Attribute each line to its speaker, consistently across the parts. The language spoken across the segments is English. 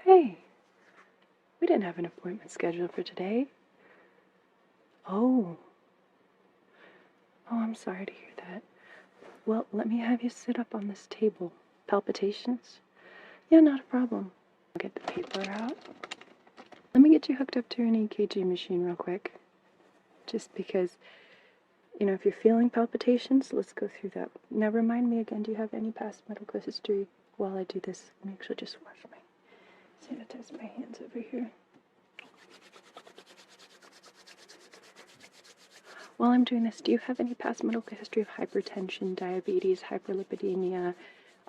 Speaker 1: Hey, we didn't have an appointment scheduled for today. Oh. Oh, I'm sorry to hear that. Well, let me have you sit up on this table. Palpitations? Yeah, not a problem. I'll get the paper out. Let me get you hooked up to an EKG machine real quick. Just because, if you're feeling palpitations, let's go through that. Now remind me again, do you have any past medical history? While I do this, let me actually just sanitize my hands over here. While I'm doing this, do you have any past medical history of hypertension, diabetes, hyperlipidemia,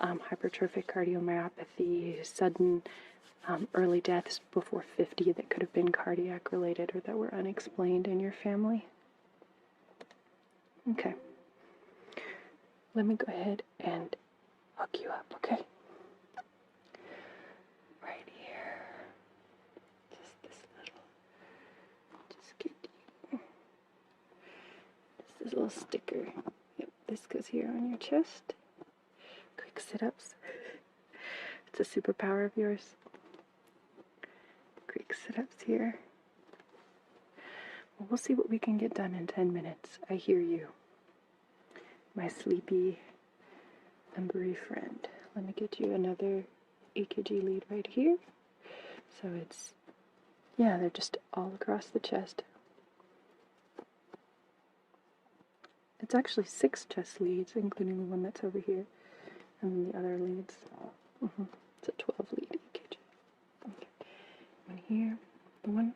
Speaker 1: hypertrophic cardiomyopathy, sudden early deaths before 50 that could have been cardiac related or that were unexplained in your family? Okay. Let me go ahead and hook you up, okay? Right here. Just get you. Just this little sticker. Yep, this goes here on your chest. Quick sit-ups. It's a superpower of yours. Quick sit-ups here. Well, we'll see what we can get done in 10 minutes. I hear you, my sleepy, umbery friend. Let me get you another EKG lead right here. So they're just all across the chest. It's actually 6 chest leads, including the one that's over here, and then the other leads. It's a 12 lead EKG. Okay. One here, the one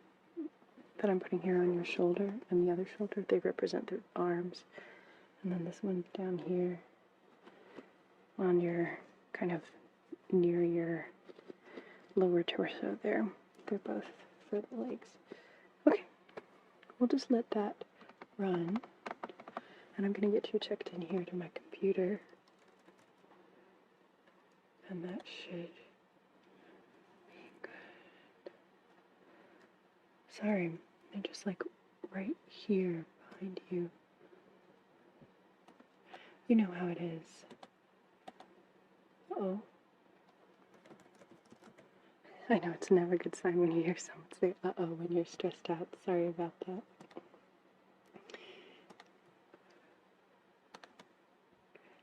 Speaker 1: that I'm putting here on your shoulder and the other shoulder, they represent the arms. And then this one down here on your kind of near your lower torso there. They're both for the legs. Okay, we'll just let that run. And I'm going to get you checked in here to my computer. And that should be good. Sorry, they're just like right here behind you. You know how it is. Uh-oh. I know it's never a good sign when you hear someone say uh-oh when you're stressed out. Sorry about that.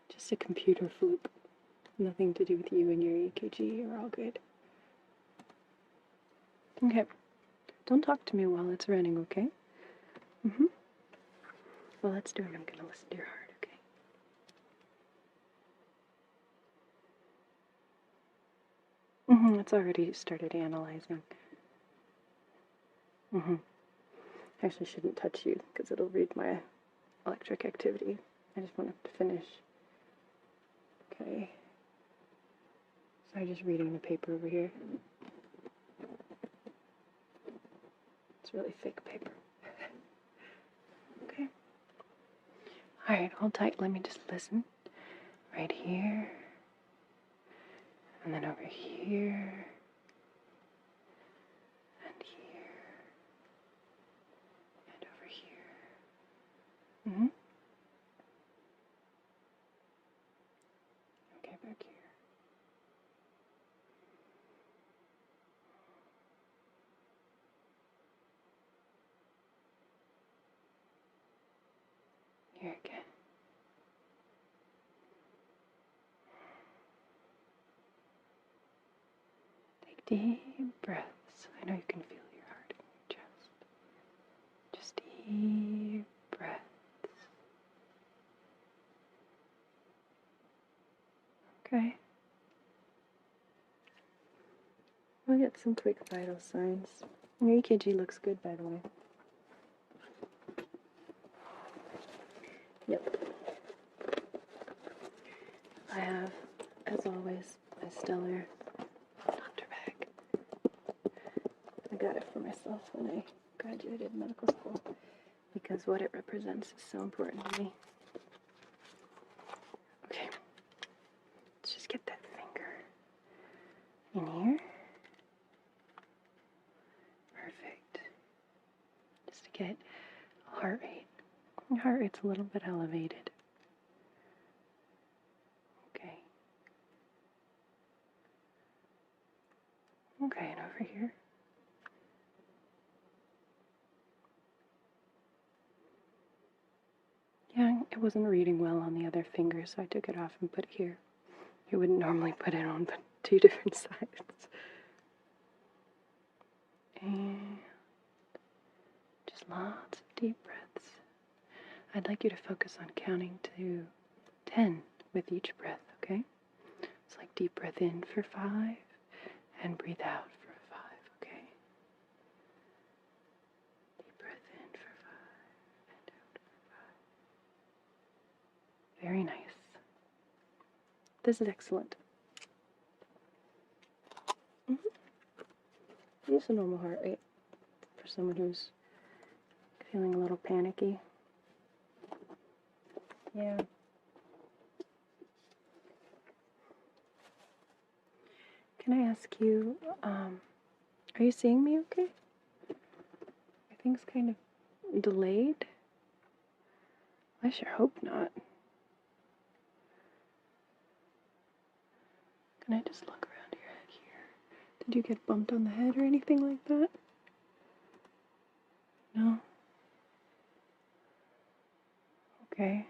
Speaker 1: Just a computer fluke. Nothing to do with you and your EKG. You're all good. Okay. Don't talk to me while it's running, okay? Well, let's do it. I'm going to listen to your heart, okay? It's already started analyzing. I actually shouldn't touch you because it'll read my electric activity. I just want to finish. Okay. Sorry, just reading the paper over here. It's really fake paper. Okay. Alright, hold tight. Let me just listen. Right here. And then over here. And here. And over here. Okay, back here. Here again. Take deep breaths. I know you can feel your heart in your chest. Just deep breaths. Okay. We'll get some quick vital signs. Your EKG looks good, by the way. Yep. I have, as always, a stellar doctor bag. I got it for myself when I graduated medical school because what it represents is so important to me. Okay. Let's just get that finger in here. Perfect. Just to get a heart rate. Your heart rate's a little bit elevated. Okay. Okay, and over here. Yeah, it wasn't reading well on the other finger, so I took it off and put it here. You wouldn't normally put it on but 2 different sides. And just lots of deep breaths. I'd like you to focus on counting to 10 with each breath, okay? It's like deep breath in for 5 and breathe out for 5, okay? Deep breath in for 5 and out for 5. Very nice. This is excellent. It's a normal heart rate for someone who's feeling a little panicky. Yeah. Can I ask you, are you seeing me okay? Everything's kind of delayed. I sure hope not. Can I just look around your head here? Did you get bumped on the head or anything like that? No? Okay.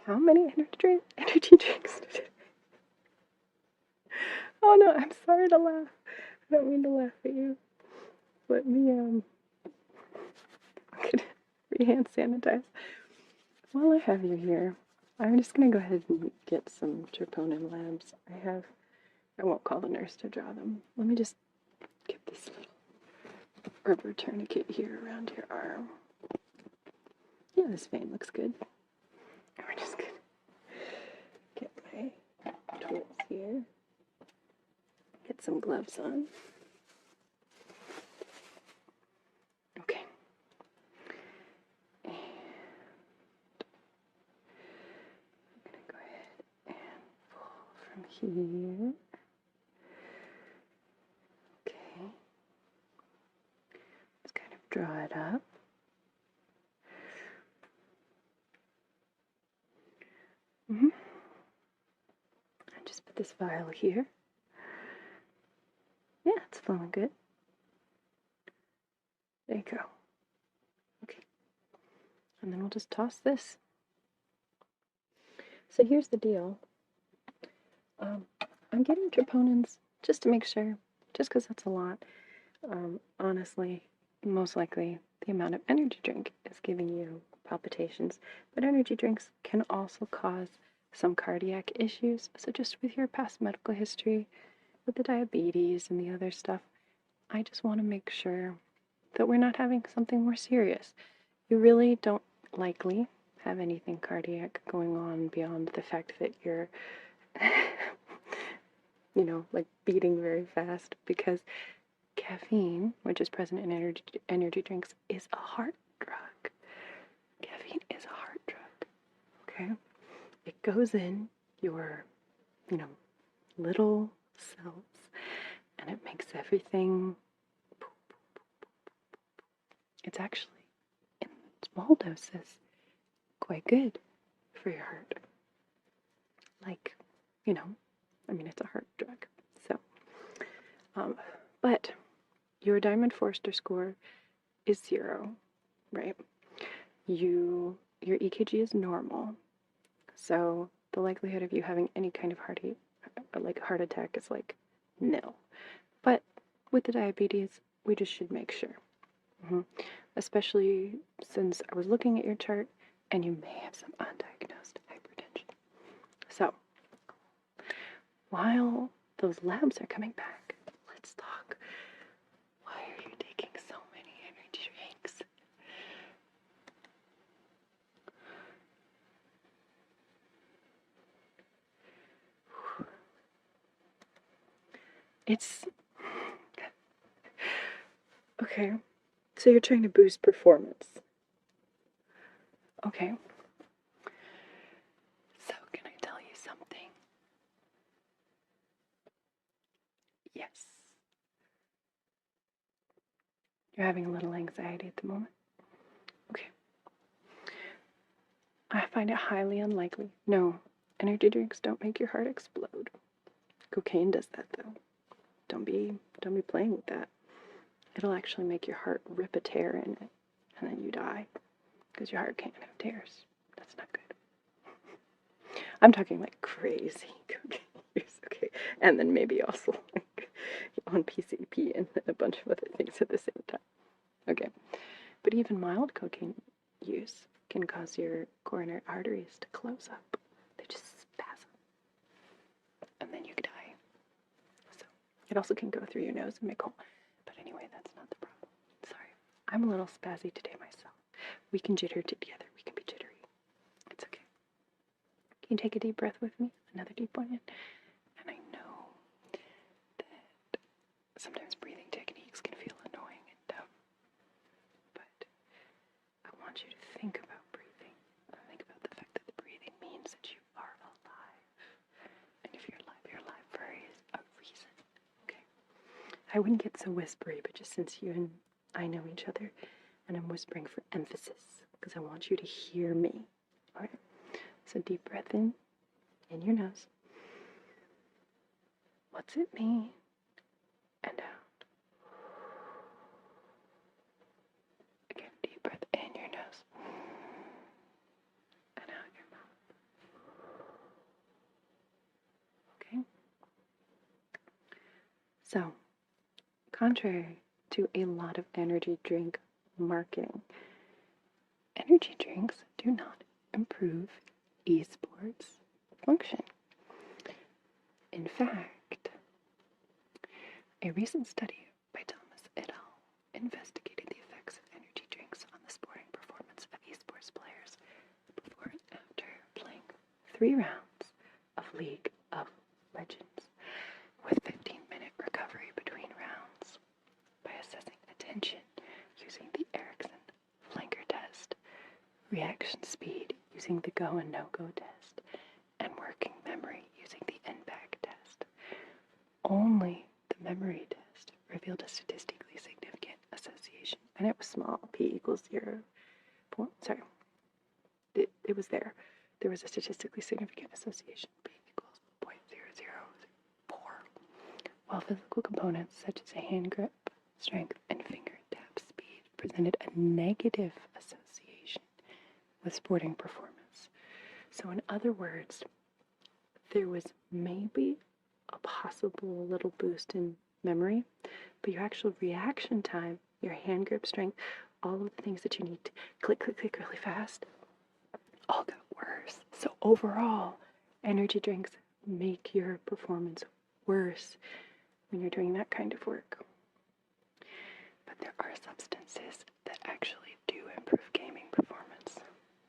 Speaker 1: How many energy drinks today? Oh no, I'm sorry to laugh. I don't mean to laugh at you. Let me, I'm gonna hand sanitize. While I have you here, I'm just gonna go ahead and get some troponin labs. I won't call the nurse to draw them. Let me just get this little rubber tourniquet here around your arm. Yeah, this vein looks good. And we're just gonna get my tools here. Get some gloves on. Okay. And I'm gonna go ahead and pull from here. Okay. Let's kind of draw it up. And just put this vial here. Yeah, it's flowing good. There you go. Okay. And then we'll just toss this. So here's the deal. I'm getting troponins just to make sure, just because that's a lot. Honestly, most likely the amount of energy drink is giving you palpitations, but energy drinks can also cause some cardiac issues. So just with your past medical history, with the diabetes and the other stuff, I just want to make sure that we're not having something more serious. You really don't likely have anything cardiac going on beyond the fact that you're, like beating very fast, because caffeine, which is present in energy drinks, is a heart drug. Caffeine is a heart drug, okay? It goes in your, little cells, and it makes everything. It's actually, in small doses, quite good for your heart. Like, it's a heart drug. So, but your Diamond Forster score is 0, right? Your EKG is normal, so the likelihood of you having any kind of heart attack is like nil. But with the diabetes, we just should make sure. Especially since I was looking at your chart and you may have some undiagnosed hypertension. So, while those labs are coming back, let's talk. Why are you taking so many energy drinks? It's okay. So you're trying to boost performance. Okay. So can I tell you something? Yes. You're having a little anxiety at the moment? Okay. I find it highly unlikely. No, Energy drinks don't make your heart explode. Cocaine does that though. Don't be playing with that. It'll actually make your heart rip a tear in it, and then you die, because your heart can't have tears. That's not good. I'm talking like crazy cocaine use, okay? And then maybe also like on PCP and a bunch of other things at the same time. Okay. But even mild cocaine use can cause your coronary arteries to close up. They just spasm. And then you die. So it also can go through your nose and make hole. But anyway, that's not the problem. Sorry. I'm a little spazzy today myself. We can jitter together. We can be jittery. It's okay. Can you take a deep breath with me? Another deep one in. And I know that sometimes breathing techniques can feel annoying and dumb. But I want you to think about breathing. Think about the fact that the breathing means that you are alive. And if you're alive for a reason. Okay? I wouldn't get so whispery, but just since you and I know each other, and I'm whispering for emphasis, because I want you to hear me. Alright? So deep breath in your nose. What's it mean? And out. Again, deep breath in your nose. And out your mouth. Okay? So, contrary to a lot of energy drink marketing, energy drinks do not improve esports function. In fact, a recent study by Thomas et al. Investigated the effects of energy drinks on the sporting performance of esports players before and after playing 3 rounds of League of Legends, with 15-minute recovery between rounds, by assessing attention using the Erickson flanker test, reaction speed using the go and no-go test, and working memory using the NBAC test. Only the memory test revealed a statistically significant association, and it was small, p equals 0. It was there. There was a statistically significant association, p equals 0.004, while physical components such as a hand grip, strength, and finger tap speed presented a negative association with sporting performance. So in other words, there was maybe a possible little boost in memory, but your actual reaction time, your hand grip strength, all of the things that you need to click really fast, all got worse. So overall, energy drinks make your performance worse when you're doing that kind of work. But there are substances that actually do improve gaming performance.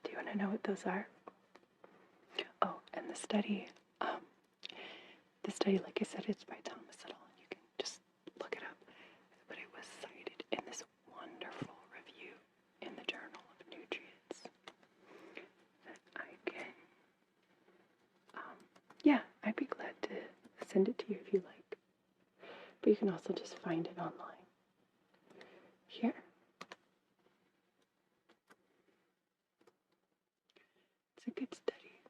Speaker 1: Do you want to know what those are? Oh, and the study, like I said, it's by Thomas et al. You can just look it up. But it was cited in this wonderful review in the Journal of Nutrients. That I can, I'd be glad to send it to you if you like. But you can also just find it online. Here. It's a good study.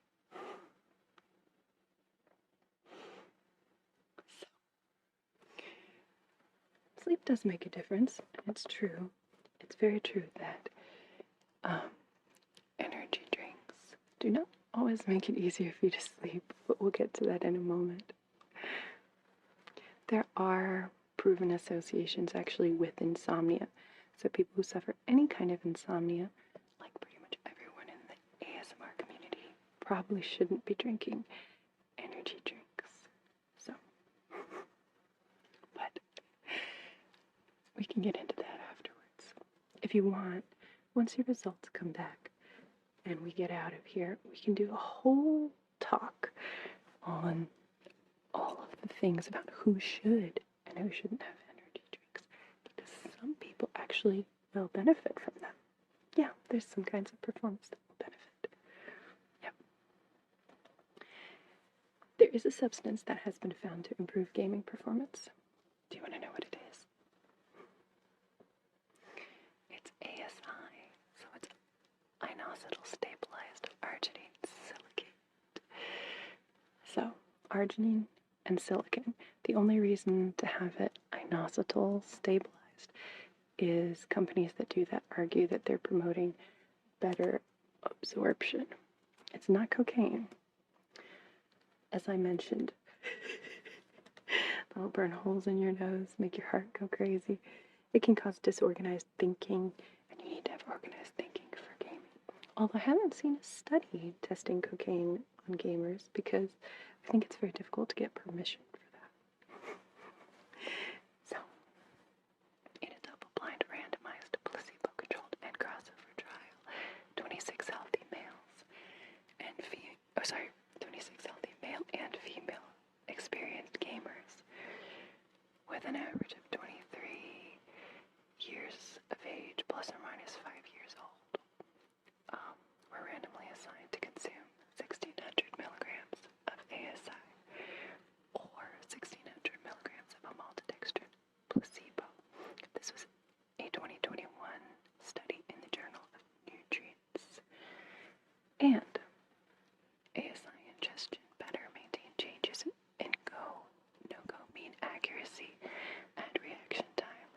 Speaker 1: So, sleep does make a difference, and it's true. It's very true that energy drinks do not always make it easier for you to sleep, but we'll get to that in a moment. There are proven associations actually with insomnia. So people who suffer any kind of insomnia, like pretty much everyone in the ASMR community, probably shouldn't be drinking energy drinks. So, but we can get into that afterwards. If you want, once your results come back and we get out of here, we can do a whole talk on all of the things about who should and who shouldn't have energy drinks, because some people actually will benefit from them. Yeah, there's some kinds of performance that will benefit. Yep. There is a substance that has been found to improve gaming performance. Do you want to know what it is? It's ASI, so it's inositol stabilized arginine silicate. arginine and silicon. The only reason to have it inositol stabilized is companies that do that argue that they're promoting better absorption. It's not cocaine. As I mentioned, that'll burn holes in your nose, make your heart go crazy. It can cause disorganized thinking, and you need to have organized thinking for gaming. Although I haven't seen a study testing cocaine on gamers because I think it's very difficult to get permission for that. So, in a double-blind, randomized, placebo-controlled, and crossover trial, 26 healthy males and 26 healthy male and female experienced gamers with an average of 23 years of age plus or minus 5 years old were randomly assigned to consume 1,600 milligrams of ASI or 1,600 milligrams of a maltodextrin placebo. This was a 2021 study in the Journal of Nutrients. And ASI ingestion better maintain changes in no-go mean accuracy and reaction time,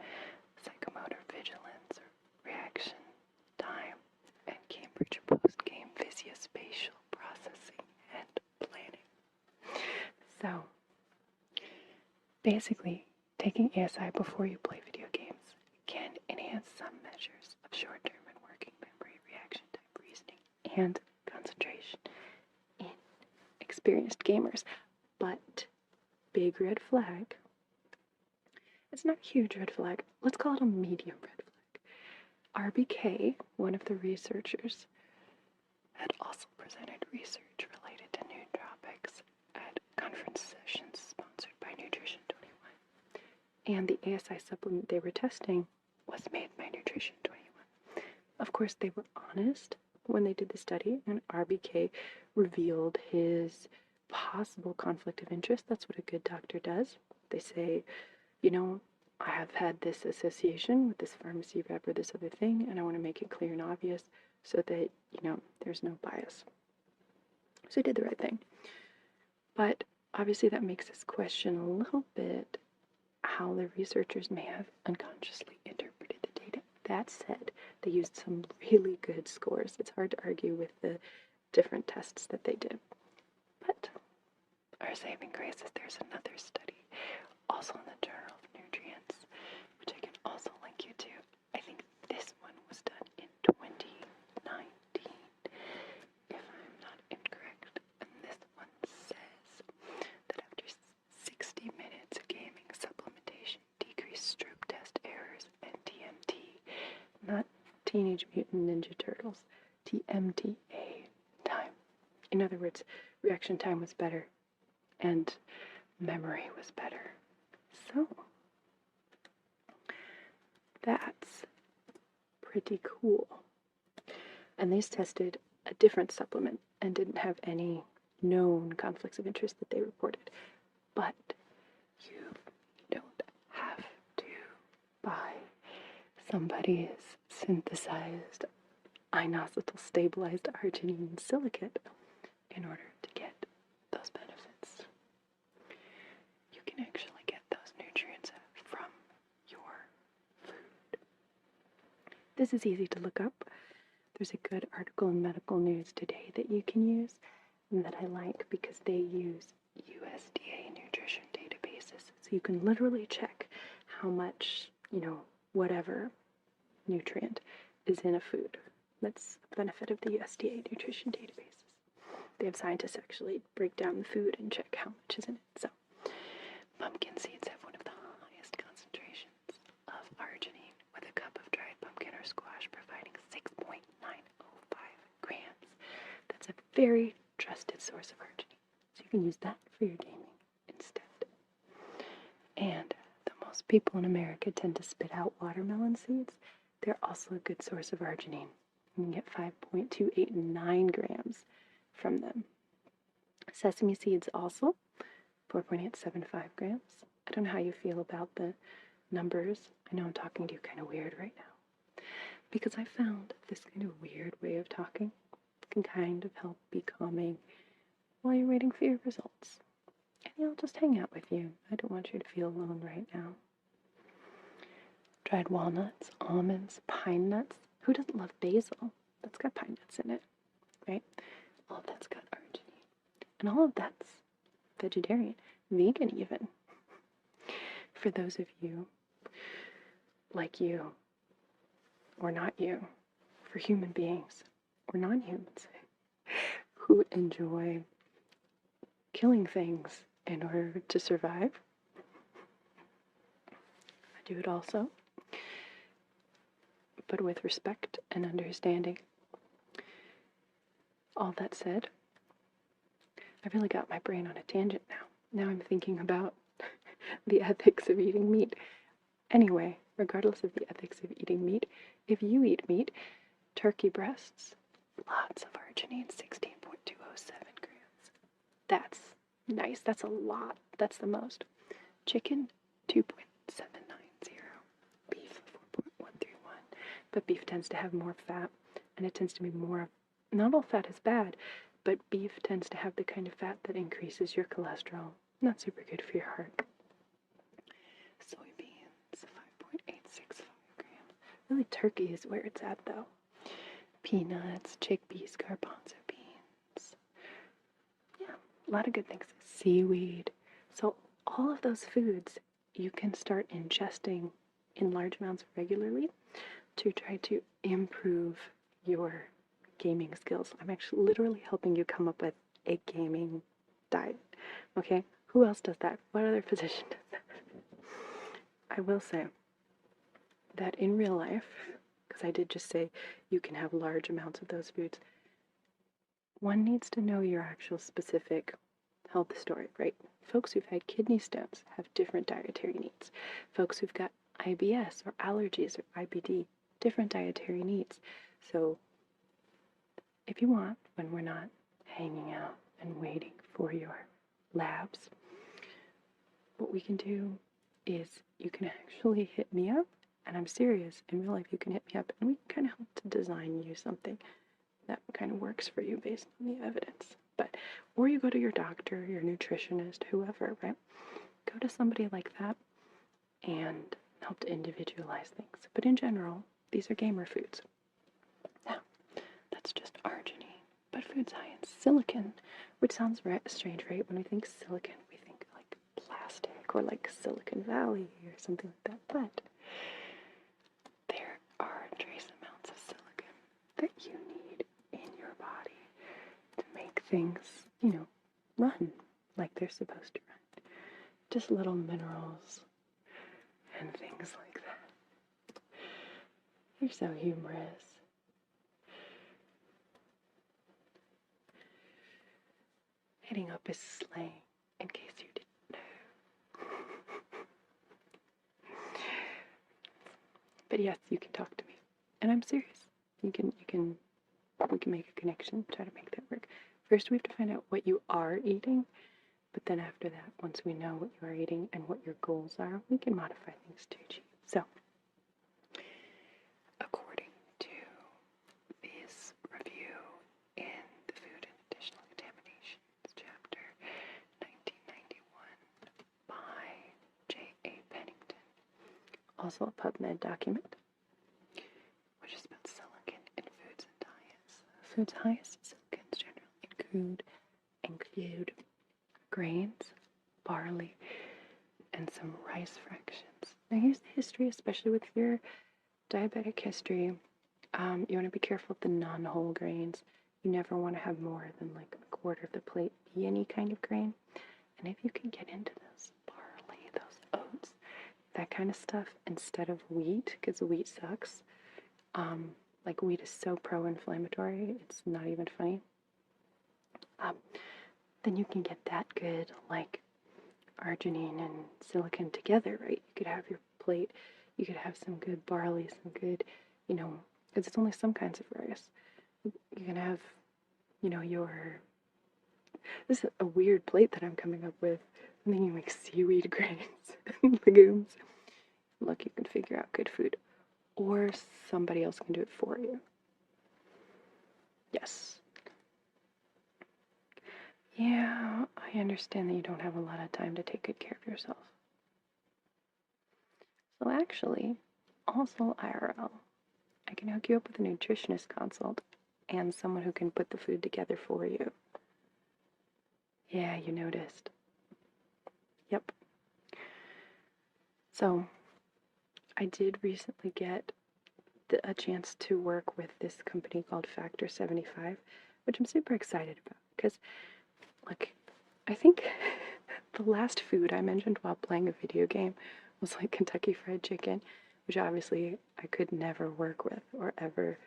Speaker 1: psychomotor vigilance, reaction time, and Cambridge post-game visuospatial processing and planning. So, basically, taking ASI before you play video games can enhance some measures of short-term and working memory, reaction time, reasoning, and concentration in experienced gamers. But, big red flag. It's not a huge red flag. Let's call it a medium red flag. RBK, one of the researchers, had also presented research related to nootropics at conference sessions sponsored by Nutrition 21. And the ASI supplement they were testing was made by Nutrition 21. Of course, they were honest when they did the study, and RBK revealed his possible conflict of interest. That's what a good doctor does. They say, you know, I have had this association with this pharmacy rep or this other thing, and I want to make it clear and obvious so that, you know, there's no bias. So he did the right thing. But obviously that makes us question a little bit how the researchers may have unconsciously interpreted the data. That said, they used some really good scores. It's hard to argue with the different tests that they did. But our saving grace is there's another study, also in the Journal of Nutrients, which I can also link you to. I think this one was done in 2019, if I'm not incorrect. And this one says that after 60 minutes of gaming, supplementation decreased Stroop test errors and TMT, not Teenage Mutant Ninja Turtles, TMTA time. In other words, reaction time was better and memory was better. So, that's pretty cool. And these tested a different supplement and didn't have any known conflicts of interest that they reported. But you don't have to buy somebody's synthesized inositol stabilized arginine silicate in order to get those benefits. You can actually get those nutrients from your food. This is easy to look up. There's a good article in Medical News Today that you can use and that I like because they use USDA nutrition databases. So you can literally check how much, whatever nutrient is in a food. That's the benefit of the USDA nutrition databases. They have scientists actually break down the food and check how much is in it. So, pumpkin seeds have one of the highest concentrations of arginine, with a cup of dried pumpkin or squash providing 6.905 grams. That's a very trusted source of arginine. So you can use that for your gaming instead. And though most people in America tend to spit out watermelon seeds, they're also a good source of arginine. You can get 5.289 grams from them. Sesame seeds also, 4.875 grams. I don't know how you feel about the numbers. I know I'm talking to you kind of weird right now, because I found this kind of weird way of talking can kind of help be calming while you're waiting for your results. and I'll just hang out with you. I don't want you to feel alone right now. Dried walnuts, almonds, pine nuts. Who doesn't love basil? That's got pine nuts in it, right? All of that's got arginine. And all of that's vegetarian, vegan even. For those of you, like you, or not you, for human beings, or non-humans, who enjoy killing things in order to survive, I do it also, but with respect and understanding. All that said, I really got my brain on a tangent now. Now I'm thinking about the ethics of eating meat. Anyway, regardless of the ethics of eating meat, if you eat meat, turkey breasts, lots of arginine, 16.207 grams. That's nice. That's a lot. That's the most. Chicken, 2.790. Beef, 4.131. But beef tends to have more fat, and it tends to be more, not all fat is bad, but beef tends to have the kind of fat that increases your cholesterol. Not super good for your heart. Soybeans, 5.865 grams. Really, turkey is where it's at, though. Peanuts, chickpeas, garbanzo beans. Yeah, a lot of good things. Seaweed. So all of those foods you can start ingesting in large amounts regularly to try to improve your gaming skills. I'm actually literally helping you come up with a gaming diet. Okay? Who else does that? What other physician does that? I will say that in real life, because I did just say you can have large amounts of those foods, one needs to know your actual specific health story, right? Folks who've had kidney stones have different dietary needs. Folks who've got IBS or allergies or IBD, different dietary needs. So if you want, when we're not hanging out and waiting for your labs, what we can do is you can actually hit me up, and I'm serious, in real life you can hit me up, and we can kind of help to design you something that kind of works for you based on the evidence. But, or you go to your doctor, your nutritionist, whoever, right? Go to somebody like that and help to individualize things. But in general, these are gamer foods. Now, that's just arginine, but foods high in silicon, which sounds strange, right? When we think silicon, we think like plastic or like Silicon Valley or something like that. But there are trace amounts of silicon that you need in your body to make things, run like they're supposed to run. Just little minerals and things like that. You're so humorous. Hitting up is slang, in case you didn't know. But yes, you can talk to me. And I'm serious. We can make a connection, try to make that work. First, we have to find out what you are eating. But then after that, once we know what you are eating and what your goals are, we can modify things to achieve. So, according to this review in the Food and Additional Contaminations chapter 1991 by J.A. Pennington, also a PubMed document, which is about silicon in foods and diets. Foods highest silicons generally include grains, barley, and some rice fractions. Now here's the history, especially with your diabetic history. You want to be careful with the non-whole grains. You never want to have more than like a quarter of the plate be any kind of grain. And if you can get into those barley, those oats, that kind of stuff instead of wheat, because wheat sucks. Like wheat is so pro-inflammatory, it's not even funny. Then you can get that good, like, arginine and silicon together, right? You could have your plate, you could have some good barley, some good, because it's only some kinds of rice. You can have, this is a weird plate that I'm coming up with. I'm thinking like seaweed grains and legumes. Look, you can figure out good food. Or somebody else can do it for you. Yes. Yeah, I I understand that you don't have a lot of time to take good care of yourself. So actually, also IRL, I can hook you up with a nutritionist consult and someone who can put the food together for you. Yeah, you noticed. Yep. So, I did recently get a chance to work with this company called Factor 75, which I'm super excited about because, look, I think the last food I mentioned while playing a video game was like Kentucky Fried Chicken, which obviously I could never work with or ever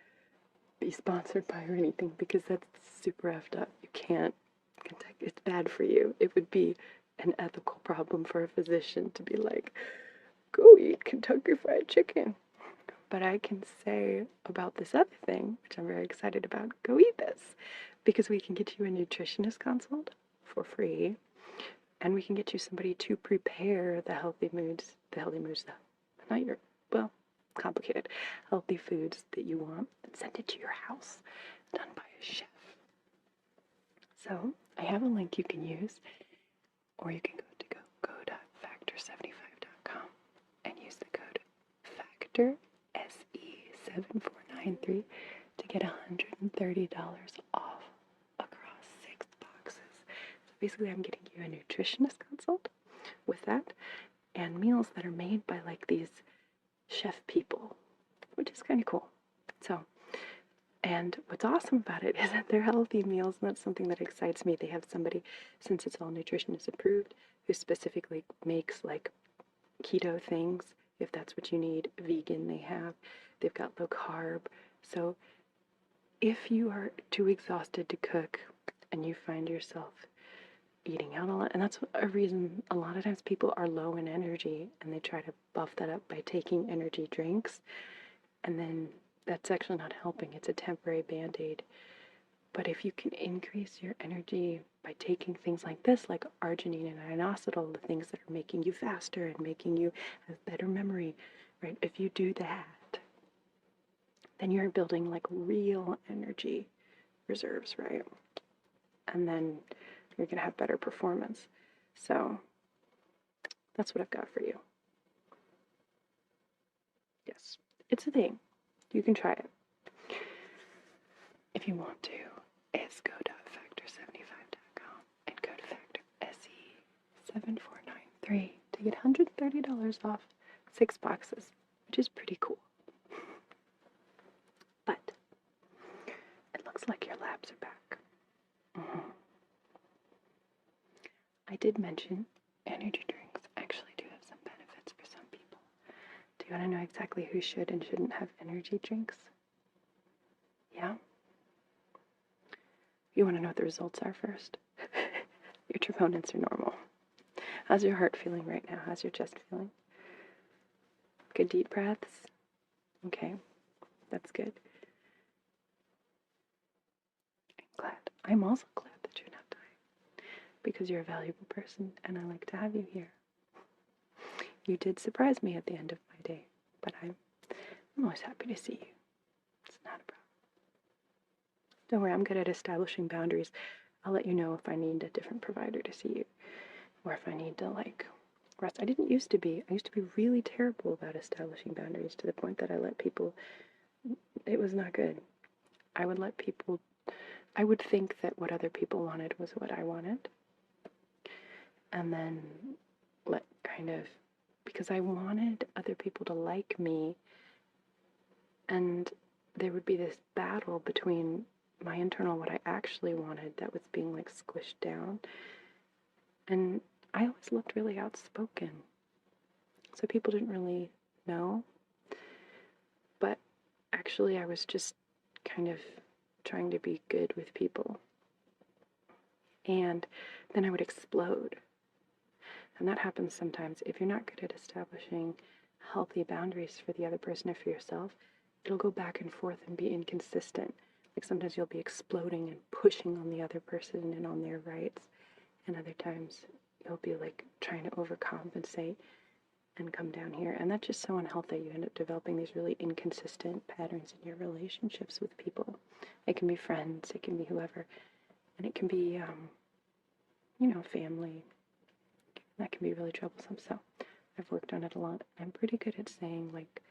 Speaker 1: be sponsored by or anything because that's super effed up. You can't, it's bad for you. It would be an ethical problem for a physician to be like, go eat Kentucky Fried Chicken. But I can say about this other thing, which I'm very excited about, go eat this, because we can get you a nutritionist consult for free, and we can get you somebody to prepare the complicated, healthy foods that you want, and send it to your house, done by a chef. So I have a link you can use, or you can go to go.factor75.com and use the code FACTOR SE7493 to get $130 off across 6 boxes. So basically I'm getting you a nutritionist consult with that and meals that are made by like these chef people, which is kind of cool. So, and what's awesome about it is that they're healthy meals, and that's something that excites me. They have somebody, since it's all nutritionist approved, who specifically makes like keto things, if that's what you need. Vegan they have. They've got low carb. So if you are too exhausted to cook and you find yourself eating out a lot, and that's a reason a lot of times people are low in energy and they try to buff that up by taking energy drinks, and then that's actually not helping. It's a temporary band-aid. But if you can increase your energy by taking things like this, like arginine and inositol, the things that are making you faster and making you have better memory, right? If you do that, then you're building like real energy reserves, right? And then you're going to have better performance. So that's what I've got for you. Yes, it's a thing. You can try it. If you want to, it's go.factor75.com and code factor SE7493 to get $130 off 6 boxes, which is pretty cool. But it looks like your labs are back. I did mention energy drinks actually do have some benefits for some people. Do you want to know exactly who should and shouldn't have energy drinks? Yeah? You want to know what the results are first? Your troponins are normal. How's your heart feeling right now? How's your chest feeling? Good deep breaths? Okay, that's good. I'm glad. I'm also glad that you're not dying, because you're a valuable person and I like to have you here. You did surprise me at the end of my day, but I'm always happy to see you. It's not a problem. Don't worry, I'm good at establishing boundaries. I'll let you know if I need a different provider to see you, or if I need to, like, rest. I didn't used to be. I used to be really terrible about establishing boundaries to the point that I let people, it was not good. I would let people, I would think that what other people wanted was what I wanted. And then because I wanted other people to like me, and there would be this battle between my internal, what I actually wanted, that was being like squished down. And I always looked really outspoken. So people didn't really know. But actually I was just kind of trying to be good with people. And then I would explode. And that happens sometimes. If you're not good at establishing healthy boundaries for the other person or for yourself, it'll go back and forth and be inconsistent. Like sometimes you'll be exploding and pushing on the other person and on their rights, and other times you'll be like trying to overcompensate and come down here. And that's just so unhealthy. You end up developing these really inconsistent patterns in your relationships with people. It can be friends, it can be whoever, and it can be, family. That can be really troublesome. So I've worked on it a lot. I'm pretty good at saying, like,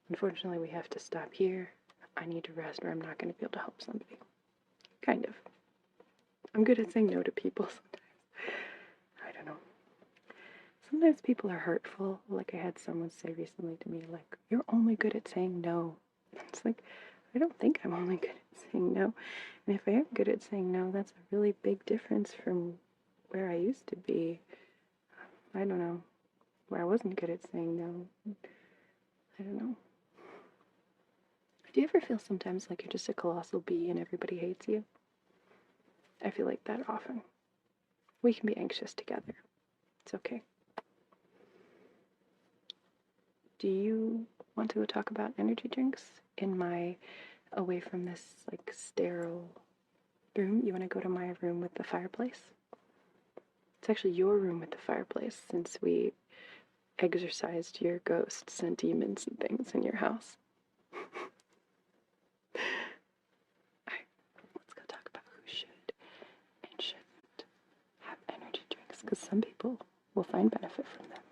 Speaker 1: unfortunately, we have to stop here. I need to rest, or I'm not going to be able to help somebody. Kind of. I'm good at saying no to people sometimes. I don't know. Sometimes people are hurtful. Like, I had someone say recently to me, like, you're only good at saying no. It's like, I don't think I'm only good at saying no. And if I am good at saying no, that's a really big difference from where I used to be. I don't know. Where I wasn't good at saying no. I don't know. Do you ever feel sometimes like you're just a colossal bee and everybody hates you? I feel like that often. We can be anxious together. It's okay. Do you want to go talk about energy drinks in my, away from this like sterile room? You want to go to my room with the fireplace? It's actually your room with the fireplace, since we exorcised your ghosts and demons and things in your house. Let's go talk about who should and shouldn't have energy drinks, because some people will find benefit from them.